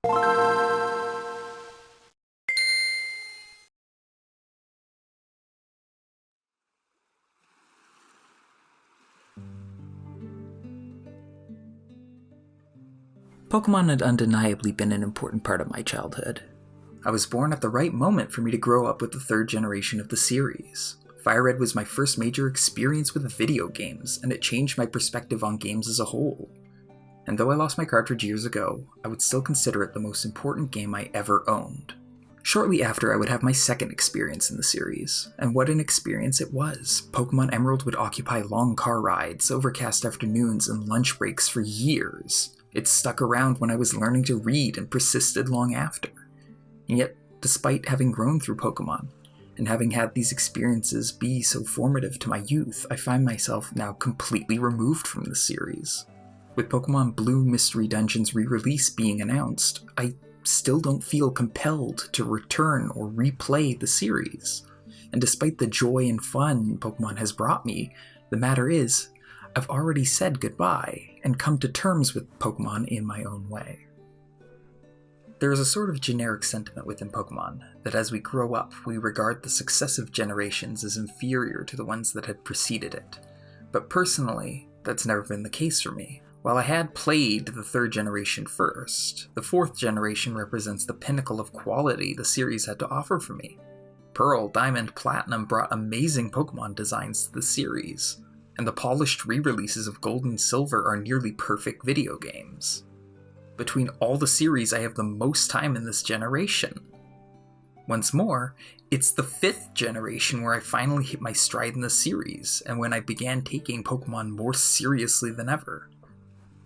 Pokemon had undeniably been an important part of my childhood. I was born at the right moment for me to grow up with the third generation of the series. Fire Red was my first major experience with video games, and it changed my perspective on games as a whole. And though I lost my cartridge years ago, I would still consider it the most important game I ever owned. Shortly after, I would have my second experience in the series, and what an experience it was. Pokemon Emerald would occupy long car rides, overcast afternoons, and lunch breaks for years. It stuck around when I was learning to read and persisted long after. And yet, despite having grown through Pokemon, and having had these experiences be so formative to my youth, I find myself now completely removed from the series. With Pokemon Blue Mystery Dungeon's re-release being announced, I still don't feel compelled to return or replay the series. And despite the joy and fun Pokemon has brought me, the matter is, I've already said goodbye and come to terms with Pokemon in my own way. There is a sort of generic sentiment within Pokemon that as we grow up, we regard the successive generations as inferior to the ones that had preceded it. But personally, that's never been the case for me. While I had played the third generation first, the fourth generation represents the pinnacle of quality the series had to offer for me. Pearl, Diamond, Platinum brought amazing Pokemon designs to the series, and the polished re-releases of Gold and Silver are nearly perfect video games. Between all the series, I have the most time in this generation. Once more, it's the fifth generation where I finally hit my stride in the series, and when I began taking Pokemon more seriously than ever.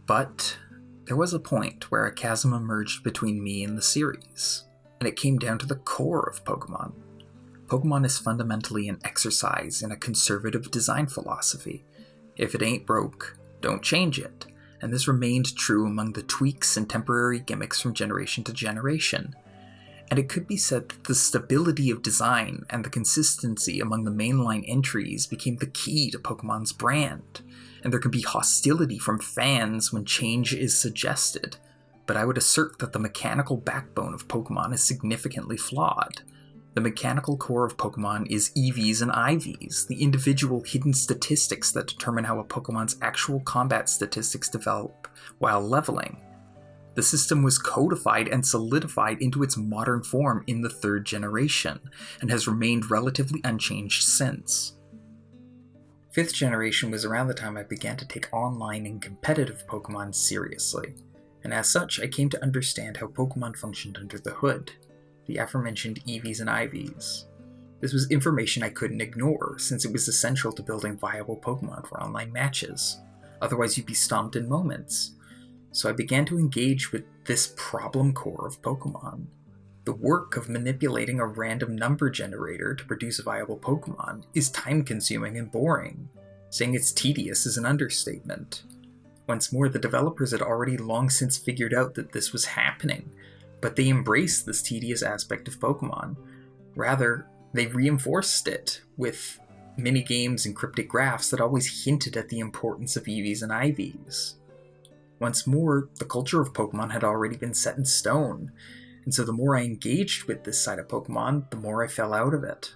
But there was a point where a chasm emerged between me and the series, and it came down to the core of Pokemon. Pokemon is fundamentally an exercise in a conservative design philosophy. If it ain't broke, don't change it, and this remained true among the tweaks and temporary gimmicks from generation to generation. And it could be said that the stability of design and the consistency among the mainline entries became the key to Pokemon's brand, and there can be hostility from fans when change is suggested, but I would assert that the mechanical backbone of Pokemon is significantly flawed. The mechanical core of Pokemon is EVs and IVs, the individual hidden statistics that determine how a Pokemon's actual combat statistics develop while leveling. The system was codified and solidified into its modern form in the third generation, and has remained relatively unchanged since. Fifth generation was around the time I began to take online and competitive Pokemon seriously, and as such I came to understand how Pokemon functioned under the hood. The aforementioned EVs and IVs. This was information I couldn't ignore, since it was essential to building viable Pokemon for online matches. Otherwise you'd be stomped in moments. So I began to engage with this problem core of Pokemon. The work of manipulating a random number generator to produce viable Pokemon is time-consuming and boring. Saying it's tedious is an understatement. Once more, the developers had already long since figured out that this was happening, but they embraced this tedious aspect of Pokemon. Rather, they reinforced it with mini-games and cryptic graphs that always hinted at the importance of EVs and IVs. Once more, the culture of Pokemon had already been set in stone, and so the more I engaged with this side of Pokemon, the more I fell out of it.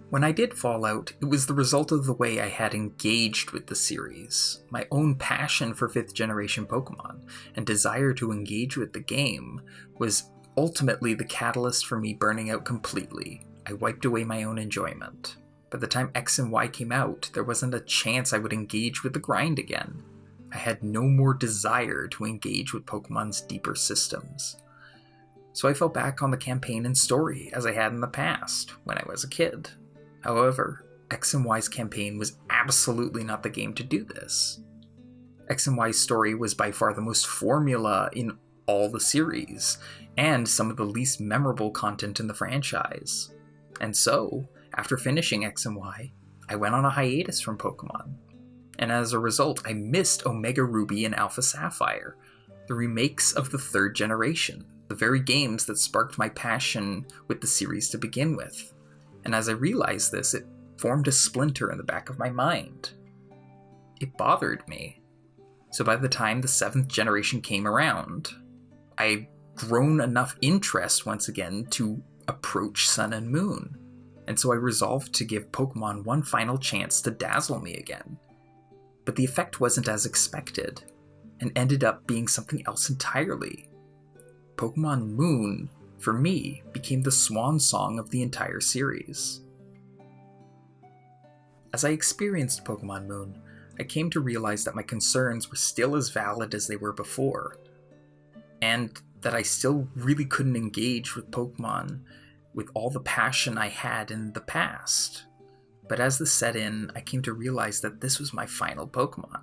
When I did fall out, it was the result of the way I had engaged with the series. My own passion for 5th generation Pokemon, and desire to engage with the game, was ultimately the catalyst for me burning out completely. I wiped away my own enjoyment. By the time X and Y came out, there wasn't a chance I would engage with the grind again. I had no more desire to engage with Pokemon's deeper systems. So I fell back on the campaign and story as I had in the past, when I was a kid. However, X and Y's campaign was absolutely not the game to do this. X and Y's story was by far the most formula in all the series, and some of the least memorable content in the franchise. And so, after finishing X and Y, I went on a hiatus from Pokemon. And as a result, I missed Omega Ruby and Alpha Sapphire, the remakes of the 3rd generation, the very games that sparked my passion with the series to begin with. And as I realized this, it formed a splinter in the back of my mind. It bothered me. So by the time the 7th generation came around, I grown enough interest once again to approach Sun and Moon, and so I resolved to give Pokemon one final chance to dazzle me again. But the effect wasn't as expected, and ended up being something else entirely. Pokémon Moon, for me, became the swan song of the entire series. As I experienced Pokémon Moon, I came to realize that my concerns were still as valid as they were before, and that I still really couldn't engage with Pokémon with all the passion I had in the past. But as this set in, I came to realize that this was my final Pokémon.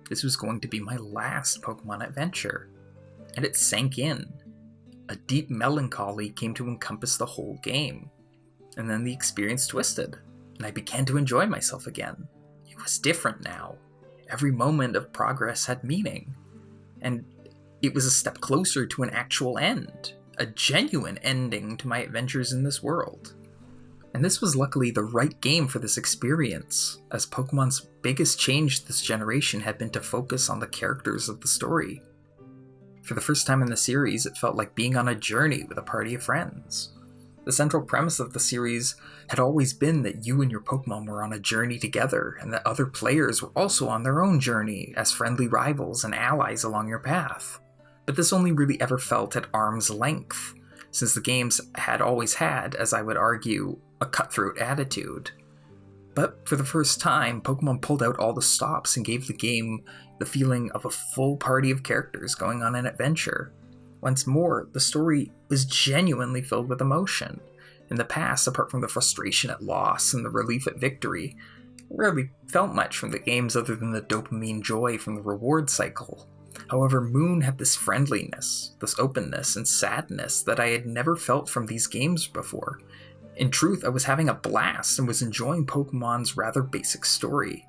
This was going to be my last Pokémon adventure, and it sank in. A deep melancholy came to encompass the whole game, and then the experience twisted, and I began to enjoy myself again. It was different now. Every moment of progress had meaning, and it was a step closer to an actual end, a genuine ending to my adventures in this world. And this was luckily the right game for this experience, as Pokemon's biggest change this generation had been to focus on the characters of the story. For the first time in the series, it felt like being on a journey with a party of friends. The central premise of the series had always been that you and your Pokemon were on a journey together, and that other players were also on their own journey as friendly rivals and allies along your path. But this only really ever felt at arm's length, since the games had always had, as I would argue, a cutthroat attitude. But for the first time, Pokemon pulled out all the stops and gave the game the feeling of a full party of characters going on an adventure. Once more, the story was genuinely filled with emotion. In the past, apart from the frustration at loss and the relief at victory, I rarely felt much from the games other than the dopamine joy from the reward cycle. However, Moon had this friendliness, this openness and sadness that I had never felt from these games before. In truth, I was having a blast and was enjoying Pokemon's rather basic story.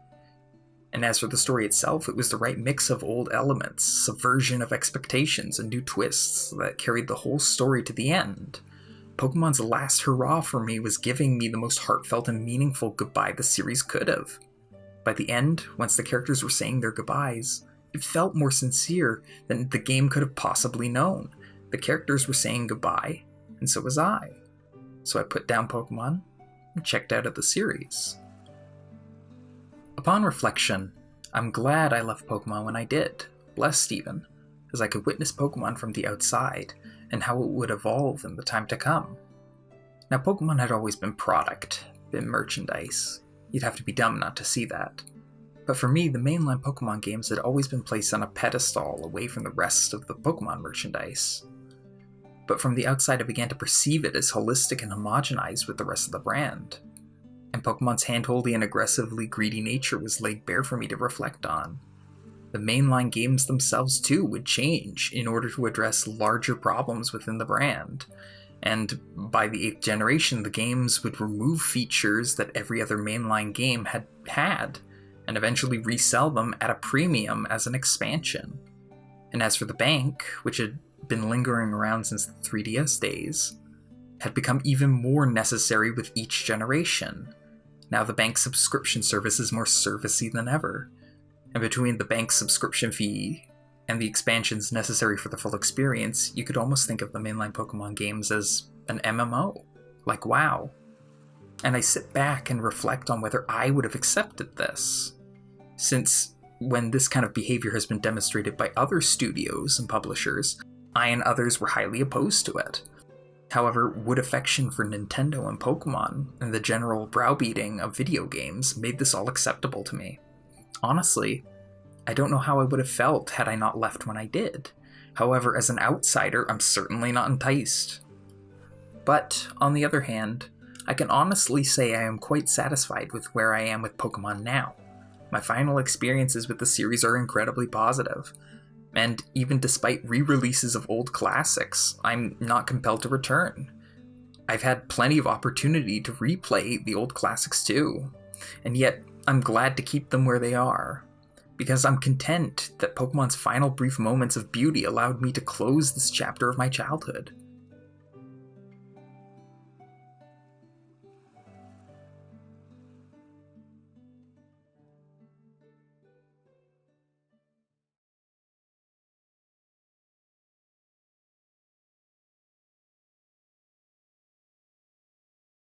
And as for the story itself, it was the right mix of old elements, subversion of expectations, and new twists that carried the whole story to the end. Pokemon's last hurrah for me was giving me the most heartfelt and meaningful goodbye the series could have. By the end, once the characters were saying their goodbyes, it felt more sincere than the game could have possibly known. The characters were saying goodbye, and so was I. So I put down Pokemon and checked out of the series. Upon reflection, I'm glad I left Pokemon when I did, blessed even, as I could witness Pokemon from the outside and how it would evolve in the time to come. Now, Pokemon had always been product, been merchandise. You'd have to be dumb not to see that. But for me, the mainline Pokemon games had always been placed on a pedestal away from the rest of the Pokemon merchandise. But from the outside I began to perceive it as holistic and homogenized with the rest of the brand. And Pokemon's handholdy and aggressively greedy nature was laid bare for me to reflect on. The mainline games themselves too would change in order to address larger problems within the brand. And by the 8th generation, the games would remove features that every other mainline game had, and eventually resell them at a premium as an expansion. And as for the bank, which had been lingering around since the 3DS days, had become even more necessary with each generation. Now the bank subscription service is more servicey than ever, and between the bank's subscription fee and the expansions necessary for the full experience, you could almost think of the mainline Pokemon games as an MMO, like WoW. And I sit back and reflect on whether I would have accepted this, since when this kind of behavior has been demonstrated by other studios and publishers, I and others were highly opposed to it. However, wood affection for Nintendo and Pokemon, and the general browbeating of video games made this all acceptable to me. Honestly, I don't know how I would have felt had I not left when I did. However, as an outsider, I'm certainly not enticed. But, on the other hand, I can honestly say I am quite satisfied with where I am with Pokemon now. My final experiences with the series are incredibly positive. And even despite re-releases of old classics, I'm not compelled to return. I've had plenty of opportunity to replay the old classics too, and yet I'm glad to keep them where they are, because I'm content that Pokemon's final brief moments of beauty allowed me to close this chapter of my childhood.